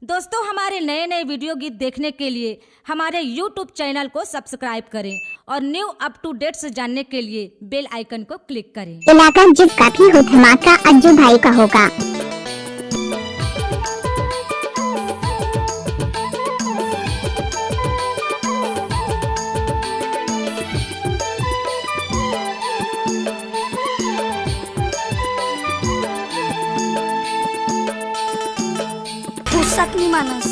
दोस्तों, हमारे नए नए वीडियो गीत देखने के लिए हमारे YouTube चैनल को सब्सक्राइब करें और न्यू अप टू डेट से जानने के लिए बेल आइकन को क्लिक करें। इलाका जिसका भी हो धमाका अज्जू भाई का होगा। सकनी मानस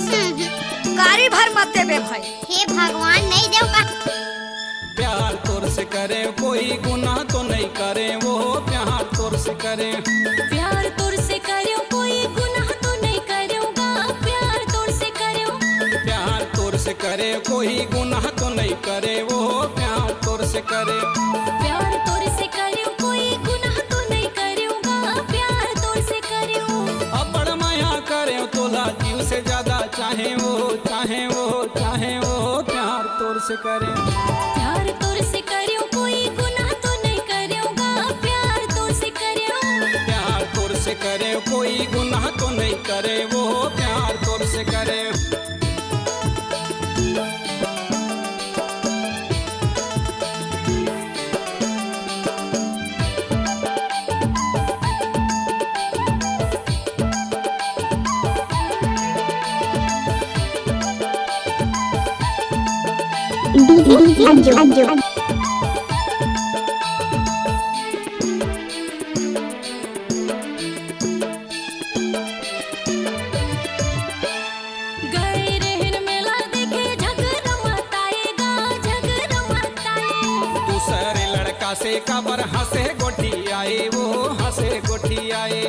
गाड़ी भर मत देवे भाई। हे भगवान नहीं देव का। प्यार तोर से करे कोई गुनाह तो नहीं करे, वो प्यार तोर से करे। प्यार तोर से करे कोई गुनाह तो नहीं करूँगा, प्यार तोर से करे। प्यार तोर से करे कोई गुनाह तो नहीं करे, वो प्यार तोर से करे। प्यार तोर से करे कोई गुनाह तो नहीं करूँगा, प्यार तोर से करे। अब बड़ माया करे तोला जीव से ज्यादा चाहे वो, चाहे वो, चाहे वो प्यार तोर से करे। प्यार तोर से करे कोई गुनाह तो नहीं करूँगा, प्यार तोर से करे। प्यार तोर से करे कोई गुनाह तो नहीं करे, वो प्यार तोर से करे। अज्जू अज्जू गए रहन मेला देखे झगड़ा मत आएगा, झगड़ा मत आए। दूसरे लड़का से कबर हंसे गोठी आए, वो हंसे गोठी आए।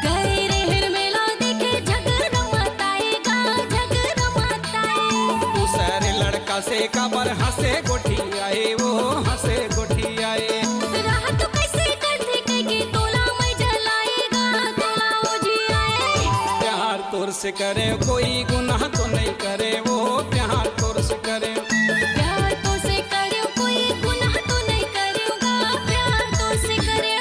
गए रहन मेला देखे झगड़ा मत आएगा, झगड़ा मत आए। दूसरे लड़का से कबर हंसे गोठी आए, वो हंसे गोठी आए। राह तो कैसे करते कहीं तोला मैं जलाएगा, तोला मुझे आए। प्यार तोर से करे कोई गुनाह तो नहीं करे, वो प्यार तोर से करे। प्यार तो से करे कोई गुनाह तो नहीं करूँगा, प्यार तो से करे।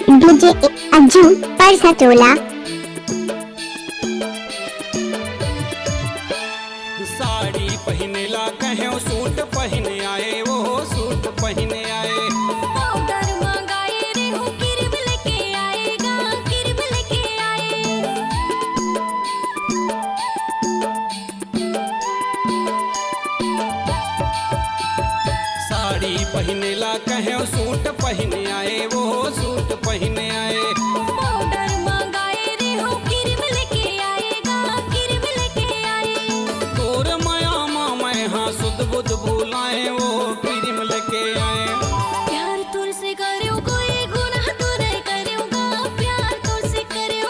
मुझे अज्जू परसा टोला। साड़ी पहने ला कहे सूट पहने आए, वो सूट पहने आए। पाउडर मंगाए रे हो क्रीम लेके आएगा, क्रीम लेके आए। साड़ी पहने ला कहे सूट पहने आए, वो सूट पहने आए। पाउडर मंगाए रे हो क्रीम लेके आएगा, क्रीम लेके आए। तोर माया मैं हाँ सुध बुध बुलाए, वो क्रीम लेके आए। प्यार तोर से करे कोई गुनाह तो नहीं करूँगा, प्यार तोर से करे।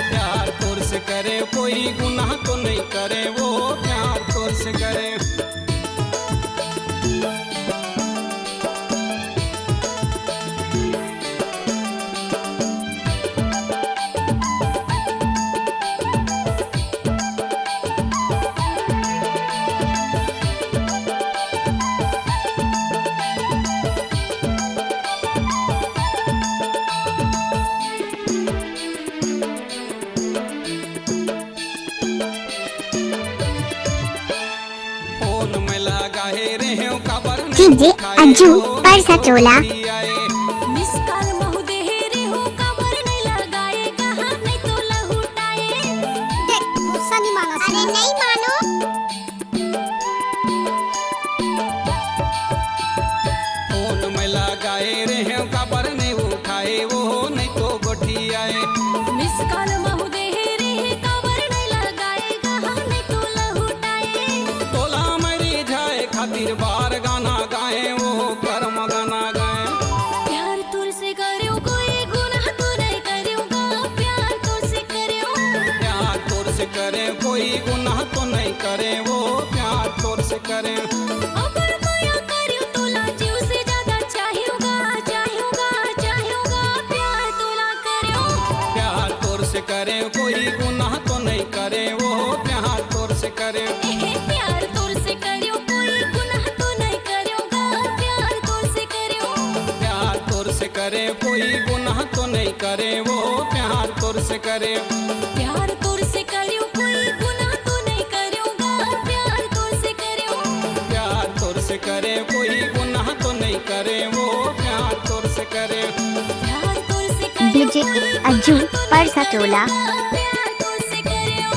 प्यार तोर से करे कोई गुनाह तो नहीं करे, वो प्यार तोर से करे। फोन में लगाए रहे खबर कीजिए अज्जू परसा टोला। मिस कॉल महु दे रे हो कबर नहीं लगाए, कहाँ नहीं तो लहुटाए। गुस्सा नहीं मानस। अरे नहीं मानो। फोन में लगाए रहे खबर नहीं उठाए, वो नहीं तो गोठी आए। मिस कॉल महु दे रे कबर नहीं लगाए, कहाँ नहीं तो लहुटाए। तोला मरी जाए खातिर बार गाना गाए, वो कर्म गाना गाए। प्यार तोर से करे कोई गुनाह तो नहीं करूँगा, प्यार तोर से करे। प्यार तोर से करे कोई गुनाह करे वो प्यार तोर से करे। अगर माया करियो तोला जीव से ज्यादा चाहियोगा चाहियोगा चाहियोगा प्यार तोला करियो। प्यार तोर से करे कोई गुनाह तो नहीं करे वो प्यार तोर से करे। प्यार तोर से करियो कोई गुनाह तो नहीं करियोगा प्यार तोर से करियो। प्यार तोर से करे कोई गुनाह तो नहीं करे वो प्यार तोर से करे। प्यार तोर से करियो कोई गुनाह तो नहीं करियोगा प्यार तोर से करियो। प्यार तोर से करे कोई गुनाह तो नहीं करे वो प्यार तोर से करे। प्यार तोर से करियो डीजे अज्जू परसा टोला। प्यार तोर से करियो।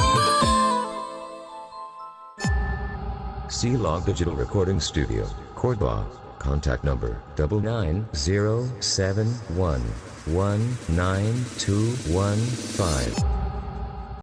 C-Log Digital Recording Studio, Cordoba. Contact number 99071192115.